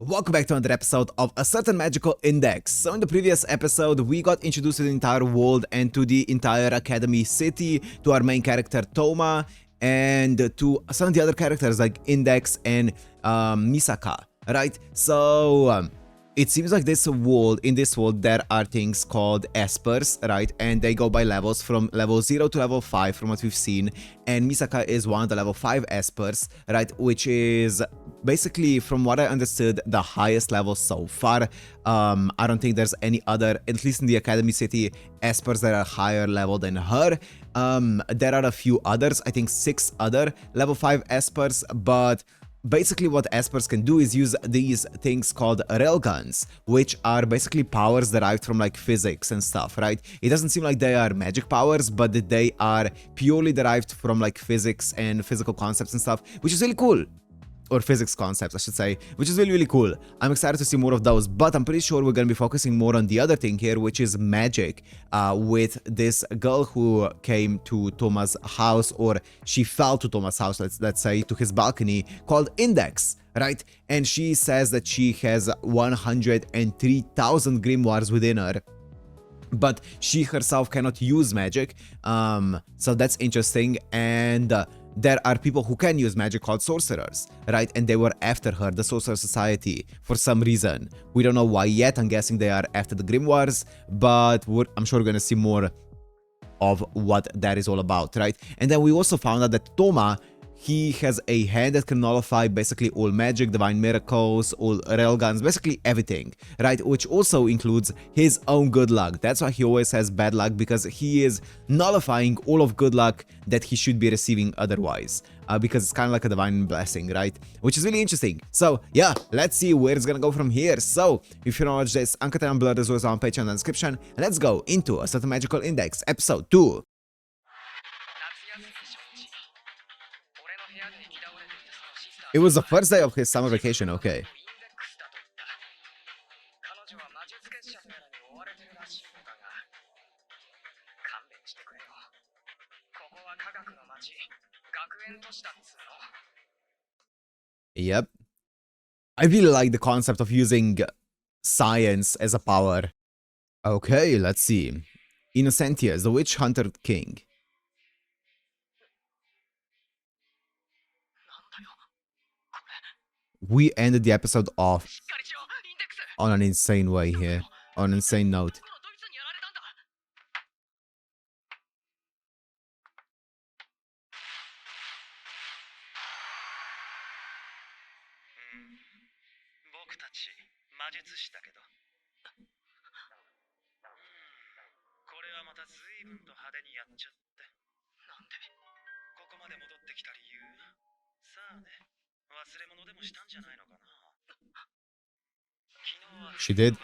Welcome back to another episode of A Certain Magical Index. So in the previous episode, we got introduced to the entire world and to the entire Academy City, to our main character Toma, and to some of the other characters like Index and Misaka, right? So it seems like in this world, there are things called espers, right? And they go by levels from level 0 to level 5 from what we've seen. And Misaka is one of the level 5 espers, right? Which is basically, from what I understood, the highest level so far. I don't think there's any other, at least in the Academy City, espers that are higher level than her. There are a few others, I think 6 other level 5 espers, but basically what espers can do is use these things called railguns, which are basically powers derived from like physics and stuff, right? It doesn't seem like they are magic powers, but they are purely derived from like physics and physical concepts and stuff, which is really cool. Or physics concepts, I should say, which is really, really cool. I'm excited to see more of those, but I'm pretty sure we're going to be focusing more on the other thing here, which is magic, with this girl who came to Toma's house, or she fell to Toma's house, let's say, to his balcony, called Index, right? And she says that she has 103,000 grimoires within her, but she herself cannot use magic, so that's interesting. And there are people who can use magic called sorcerers, right? And they were after her, the Sorcerer Society, for some reason. We don't know why yet. I'm guessing they are after the grimoires, but I'm sure we're gonna see more of what that is all about, right? And then we also found out that Toma, he has a hand that can nullify basically all magic, divine miracles, all railguns, basically everything, right? Which also includes his own good luck. That's why he always has bad luck, because he is nullifying all of good luck that he should be receiving otherwise. Because it's kind of like a divine blessing, right? Which is really interesting. So yeah, let's see where it's gonna go from here. So if you don't watch this, Uncut and Blood is also on Patreon in the description. Let's go into A Certain Magical Index, episode 2. It was the first day of his summer vacation, okay. Yep. I really like the concept of using science as a power. Okay, let's see. Innocentius, the Witch Hunter King. We ended the episode off on an insane way here, on an insane note. She did.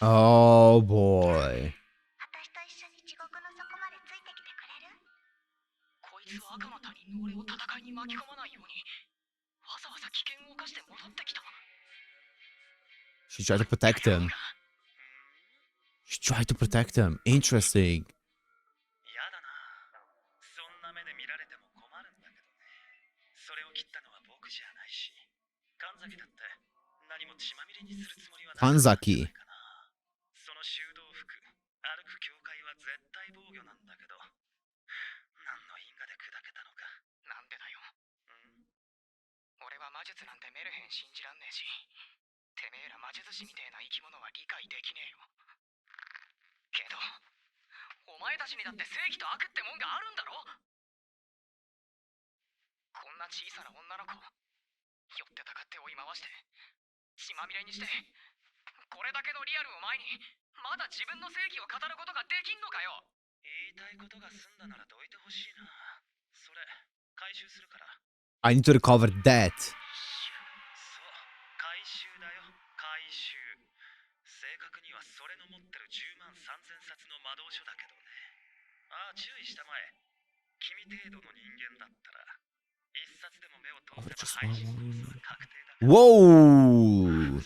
Oh boy. She tried to protect him. She tried to protect him. Interesting. Kanzaki. I need to recover that. Whoa!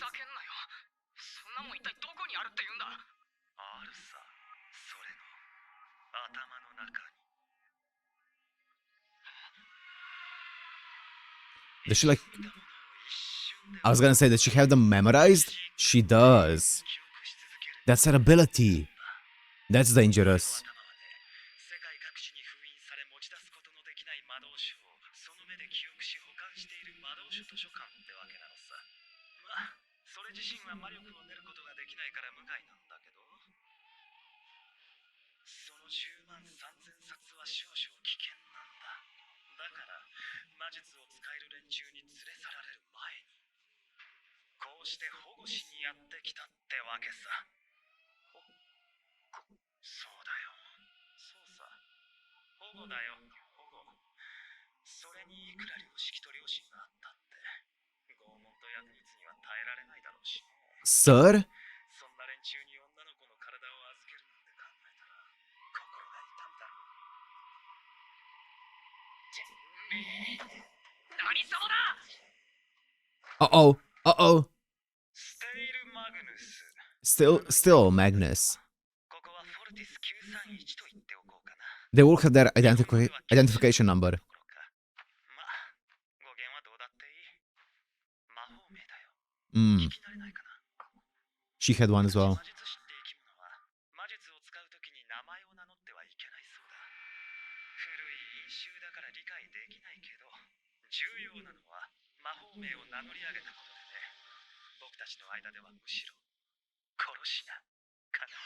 Does she like... I was gonna say, does she have them memorized? She does. That's her ability. That's dangerous. Sir? Uh-oh. Uh-oh. Still Magnus. They will have their identification number. She had one as well.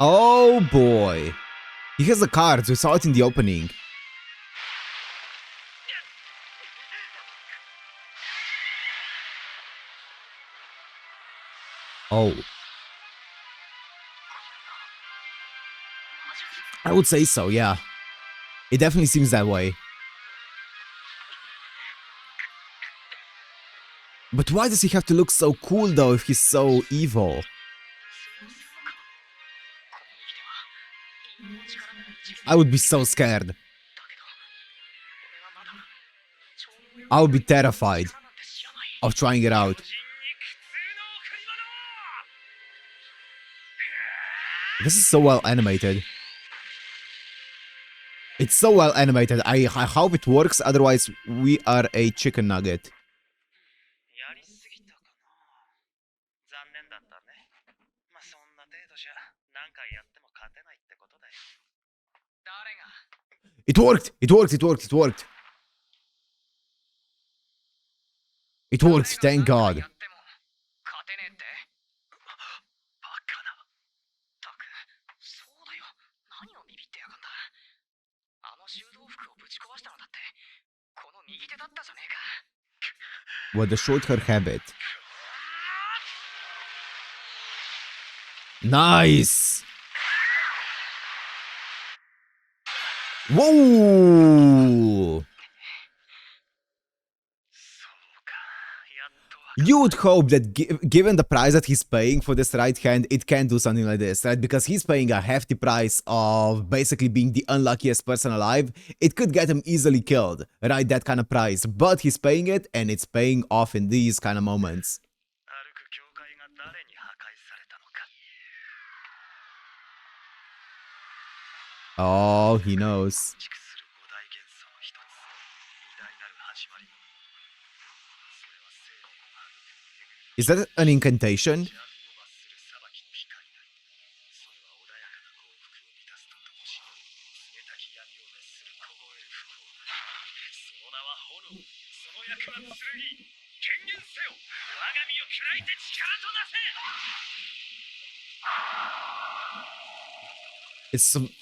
Oh boy. He has the cards, we saw it in the opening. Oh. I would say so, yeah. It definitely seems that way. But why does he have to look so cool though if he's so evil? I would be so scared. I would be terrified of trying it out. This is so well animated. It's so well animated. I hope it works, otherwise we are a chicken nugget. It worked! It worked! It worked! It worked! It worked, thank God. What the short hair habit. Nice! Whoa! You would hope that given the price that he's paying for this right hand, it can do something like this, right? Because he's paying a hefty price of basically being the unluckiest person alive. It could get him easily killed, right? That kind of price. But he's paying it, and it's paying off in these kind of moments. Oh, he knows. Is that an incantation?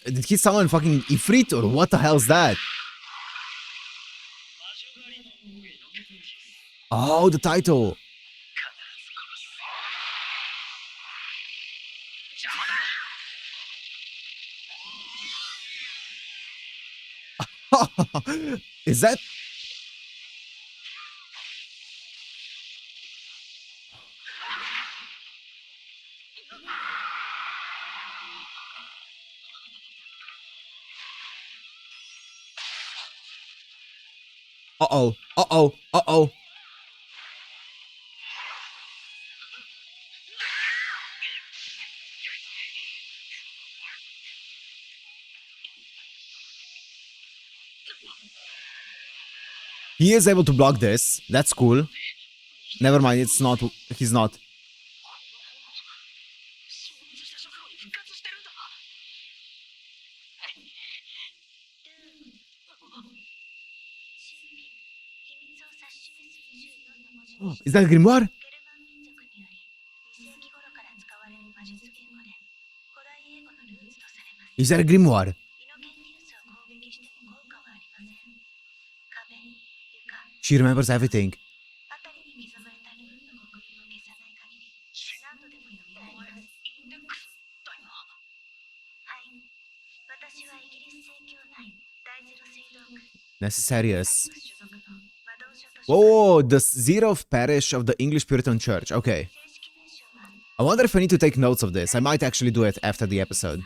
Did he summon fucking Ifrit or what the hell's that? Oh, the title. Is that... Uh-oh, uh-oh, uh-oh. He is able to block this. That's cool. Never mind, it's not. He's not. Is that a grimoire? Is that a grimoire? She remembers everything. Necessarius. Oh, the zeroth parish of the English Puritan Church. Okay. I wonder if I need to take notes of this. I might actually do it after the episode.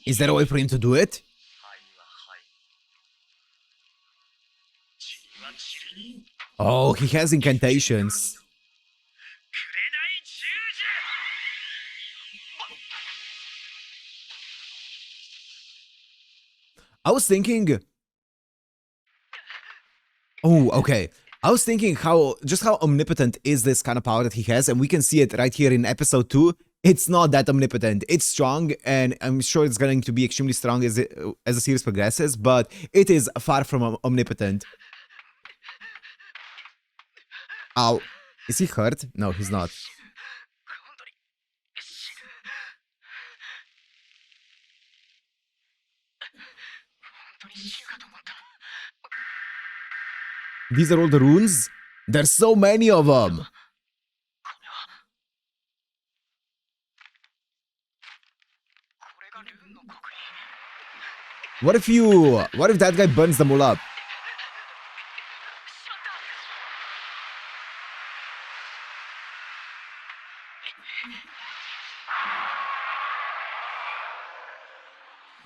Is there a way for him to do it? Oh, he has incantations. I was thinking... Oh, okay. I was thinking how omnipotent is this kind of power that he has, and we can see it right here in episode 2. It's not that omnipotent. It's strong, and I'm sure it's going to be extremely strong as the series progresses, but it is far from omnipotent. Ow. Is he hurt? No, he's not. These are all the runes? There's so many of them! What if that guy burns them all up?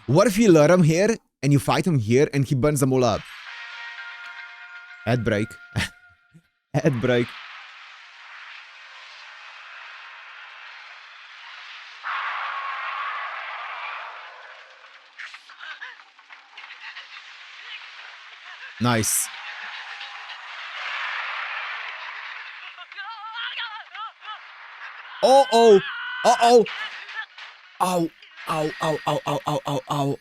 What if you lure him here, and you fight him here, and he burns them all up? Ad break. Ad break. Nice. Uh-oh. Uh-oh. Ow. Ow, ow, ow, ow, ow, ow, ow.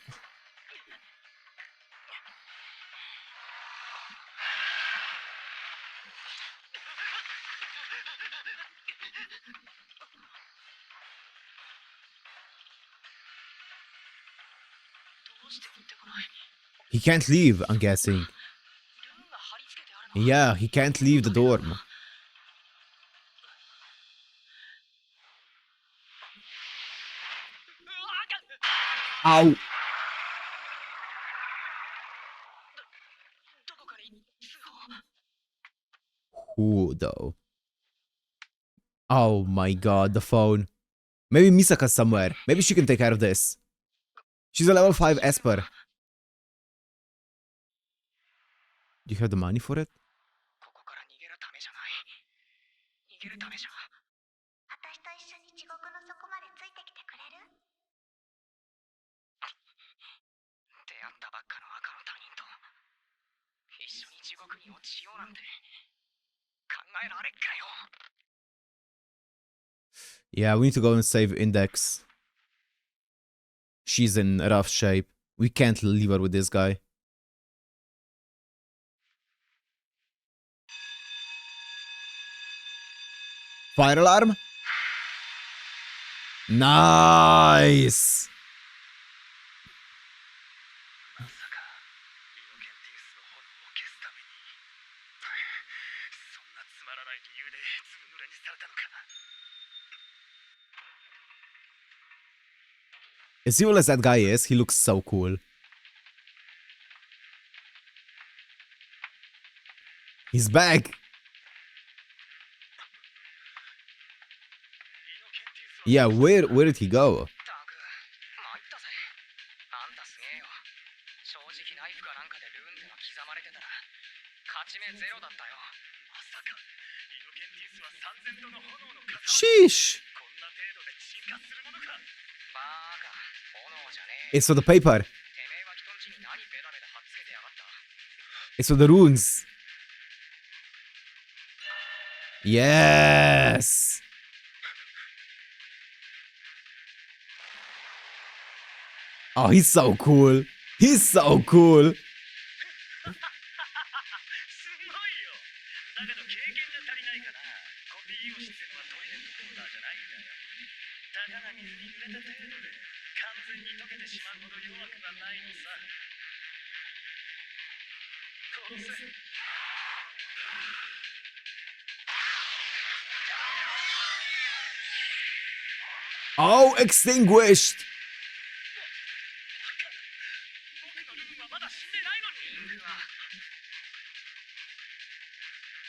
He can't leave, I'm guessing. Yeah, he can't leave the dorm. Ow. Who, though? Oh my god, the phone. Maybe Misaka's somewhere. Maybe she can take care of this. She's a level 5 Esper. Do you have the money for it? Yeah, we need to go and save Index. She's in rough shape. We can't leave her with this guy. Fire alarm? Nice! As evil as that guy is, he looks so cool. He's back! Yeah, where did he go? あんたすげえよ。正直ナイフかなんかでルーンっての刻まれてたら勝ち目ゼロだったよ。まさかイノケンティスは3000度の炎の塊。Sheesh. こんな程度で進化するものか。バーカ、炎じゃねえ。 It's for the paper. てめえは人んちに何ベタベタ貼っつけてやがった。 It's for the runes. Yes. Oh, he's so cool. He's so cool. すごいよ。だけど経験が足りないかな。コピー用紙ってのはトイレットペーパーじゃないんだよ。たかが水に濡れた程度で完全に溶けてしまうほど弱くはないのさ。殺せ。 Oh, extinguished. 僕のルーンはまだ死んでないのに。インクは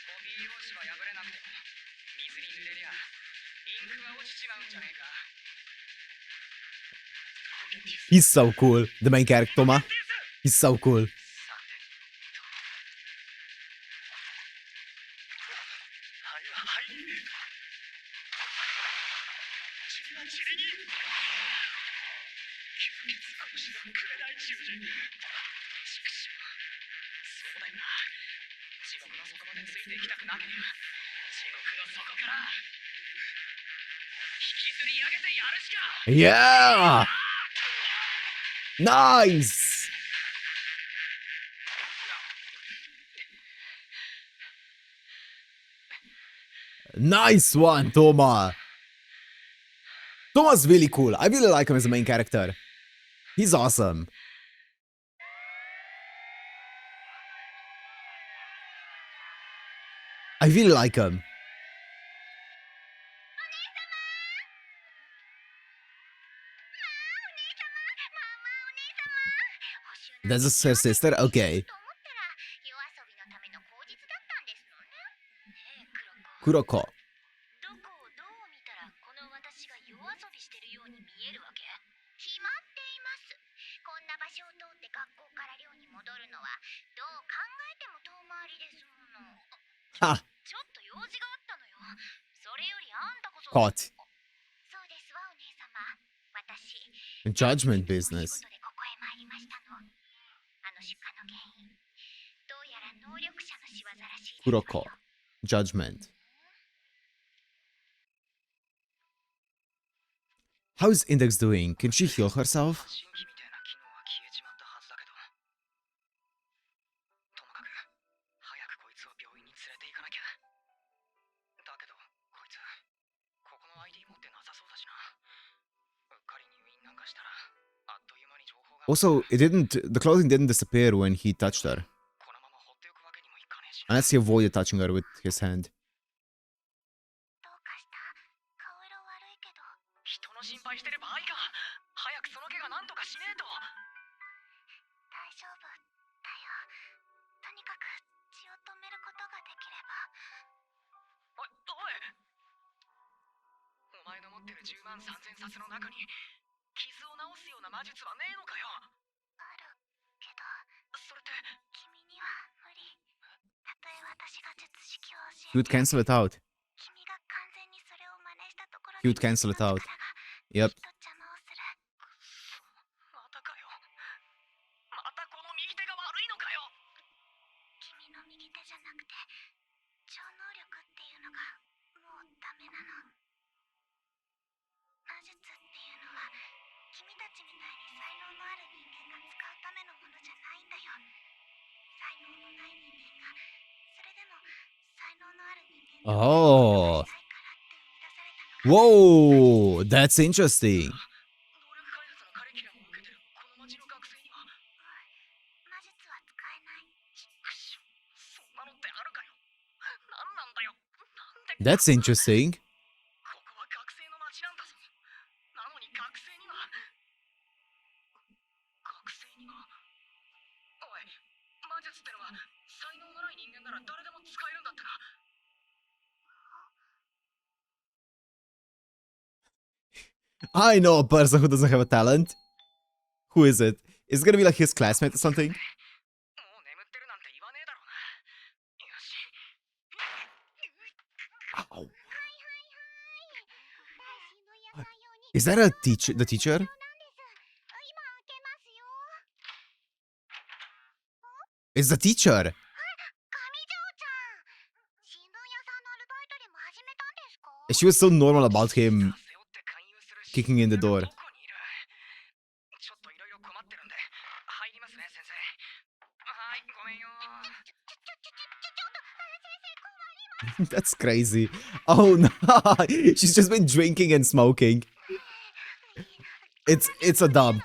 コピー用紙は破れなくても水に濡れりゃインクは落ちちまうんじゃねえか。 He's so cool. The main character, Toma. He's so cool. はいははい。塵は塵に。吸血殺しのくれない十字。畜生。そうだよな。地獄の底までついていきたくなければ地獄の底から引きずり上げてやるしか。 Yeah. Nice. Nice one, Toma. Toma's really cool. I really like him as a main character. He's awesome. I really like him. That's her sister? Okay. Kuroko. どこをどう見たらこの私が夜遊びしてるように見えるわけ？決まっています。こんな場所を通って学校から寮に戻るのはどう考えても遠回りですもの。Ha. ちょっと用事があったのよ。それよりあんたこそ。 Caught. そうですわお姉様。私 Judgment business. 仕事でここへ参りましたの。あの出火の原因、どうやら能力者の仕業らしいですわよ。 Kuroko. Judgment. How's Index doing? Can she heal herself? 新規みたいな機能は消えちまったはずだけど、ともかく早くこいつを病院に連れて行かなきゃ。だけどこいつここの ID 持ってなさそうだしな。うっかり入院なんかしたらあっという間に情報が。 Also, the clothing didn't disappear when he touched her. このまま放っておくわけにもいかねえし。 Unless he avoided touching her with his hand. どうかした？顔色悪いけど。人の心配してる場合か。早くその怪我なんとかしねえと。大丈夫だよ。とにかく血を止めることができれば。おい、お前の持ってる10万3000冊の中に傷を治すような魔術はねえのかよ。あるけど、それって君には無理。たとえ私が術式を教 He え would cancel it out. 君が完全にそれを真似したところ He で would cancel it out. Yep. きっと邪魔をする。またかよ。またこの右手が悪いのかよ。君の右手じゃなくて超能力っていうのがもうダメなの。魔術っていうのは君たちみたいに才能のある人間が使うためのものじゃないんだよ。才能のない人間がそれでも才能のある人間が Oh. ないからって生み出されたのが。 Whoa, that's interesting. 能力開発のカリキュラムを受けてるこの町の学生には。魔術は使えない。くしょ、そんなのってあるかよ。なんなんだよ。なんで。 That's interesting. ここは学生の町なんだぞ。なのに学生には。おい、魔術ってのは才能のない人間なら誰でも使えるんだってな。 I know a person who doesn't have a talent. Who is it? Is it gonna be like his classmate or something? もう眠ってるなんて言わねえだろうな。よし。 Ow. Is that a teacher? The teacher? It's the teacher. She was so normal about him kicking in the door. That's crazy. Oh no, she's just been drinking and smoking. It's a dump.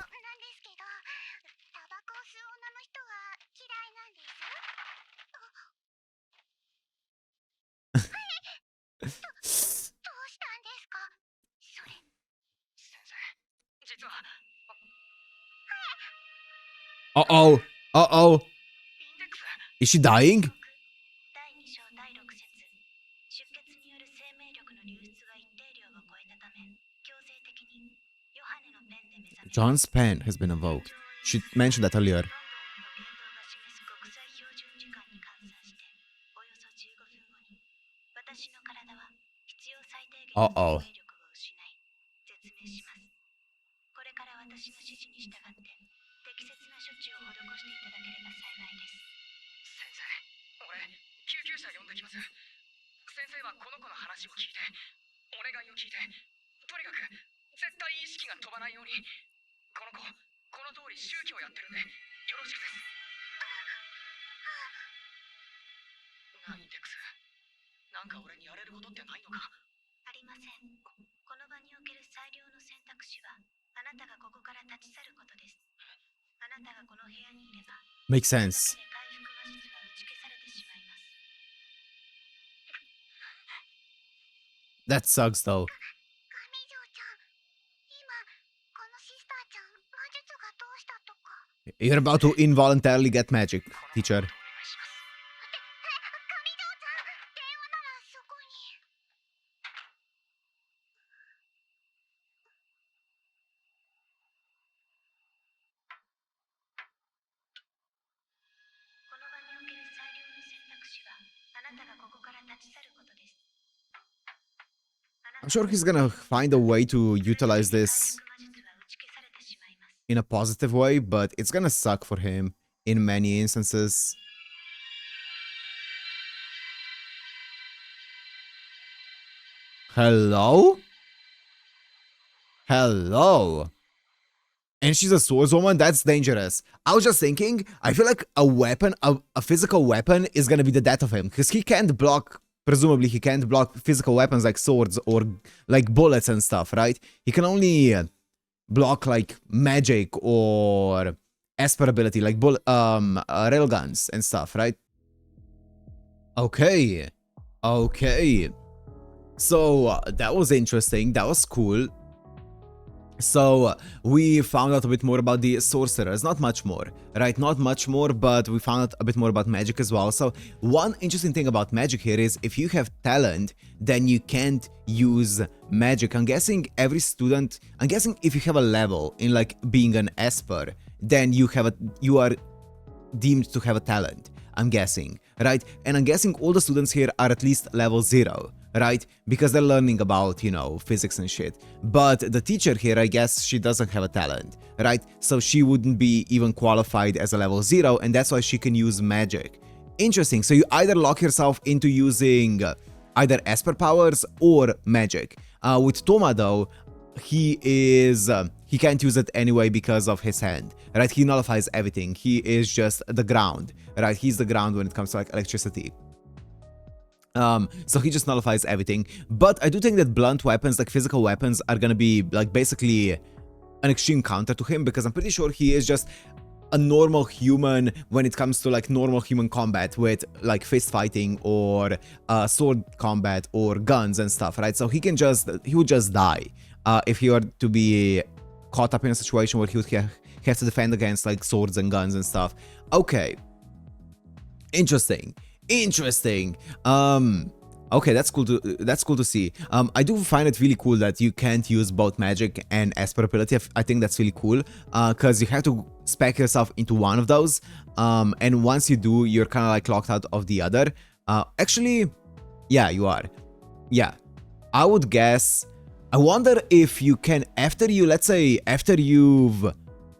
Uh-oh. Uh-oh. Is she dying? John's pen has been invoked. She mentioned that earlier. Uh-oh. Makes sense. That sucks though. You're about to involuntarily get magic, teacher. I'm sure he's gonna find a way to utilize this in a positive way, but it's gonna suck for him in many instances. Hello? Hello? And she's a swordswoman? That's dangerous. I was just thinking, I feel like a weapon, a physical weapon is gonna be the death of him, because he can't block, presumably he can't block physical weapons like swords or like bullets and stuff, right? He can only block like magic or esper ability, like railguns and stuff, right? Okay. Okay. So that was interesting. That was cool. So we found out a bit more about the sorcerers, not much more, right? Not much more, but we found out a bit more about magic as well. So one interesting thing about magic here is if you have talent, then you can't use magic. I'm guessing every student, I'm guessing if you have a level in like being an esper, then you are deemed to have a talent, I'm guessing, right? And I'm guessing all the students here are at least level 0. Right? Because they're learning about, you know, physics and shit. But the teacher here, I guess she doesn't have a talent, right? So she wouldn't be even qualified as a level 0, and that's why she can use magic. Interesting. So you either lock yourself into using either esper powers or magic. With Toma though, he can't use it anyway because of his hand, right? He nullifies everything. He is just the ground, right? He's the ground when it comes to like electricity. So he just nullifies everything. But I do think that blunt weapons, like physical weapons, are gonna be like basically an extreme counter to him, because I'm pretty sure he is just a normal human when it comes to like normal human combat with like fist fighting or sword combat or guns and stuff, right? So he would just die if he were to be caught up in a situation where he would have to defend against like swords and guns and stuff. Okay. Interesting. Okay, that's cool to see. I do find it really cool that you can't use both magic and esper ability. I think that's really cool because you have to spec yourself into one of those, and once you do, you're kind of like locked out of the other. Actually, yeah, you are. Yeah, I would guess. I wonder if you can, let's say after you've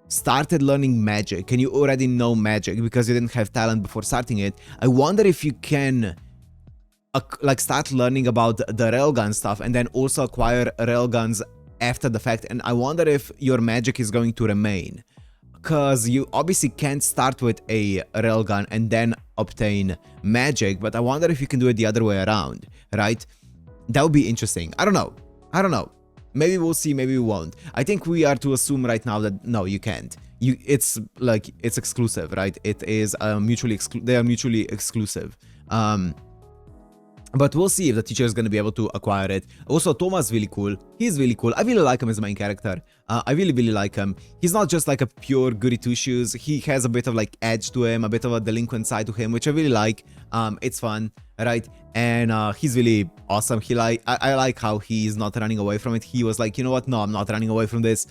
started learning magic and you already know magic because you didn't have talent before starting it. I wonder if you can like start learning about the railgun stuff and then also acquire railguns after the fact, and I wonder if your magic is going to remain, because you obviously can't start with a railgun and then obtain magic, but I wonder if you can do it the other way around, right? That would be interesting. I don't know. Maybe we'll see, maybe we won't. I think we are to assume right now that no, you can't. It's exclusive, right? It is they are mutually exclusive. But we'll see if the teacher is going to be able to acquire it. Also, Toma's really cool. He's really cool. I really like him as a main character. I really like him. He's not just like a pure goody two-shoes. He has a bit of like edge to him, a bit of a delinquent side to him, which I really like. It's fun, right? And he's really awesome. I like how he's not running away from it. He was like, you know what? No, I'm not running away from this.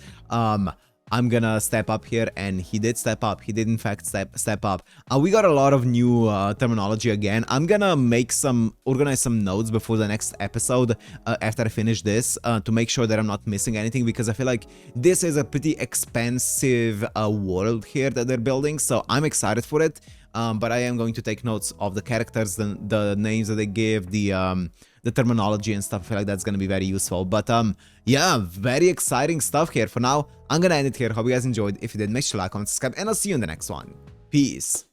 I'm gonna step up here, and he did step up. He did in fact step up. We got a lot of new terminology again. I'm gonna organize some notes before the next episode after I finish this to make sure that I'm not missing anything, because I feel like this is a pretty expensive world here that they're building, so I'm excited for it. But I am going to take notes of the characters, the names that they give, the terminology and stuff. I feel like that's going to be very useful. But yeah, very exciting stuff here. For now, I'm going to end it here. Hope you guys enjoyed. If you did, make sure to like, comment, subscribe, and I'll see you in the next one. Peace.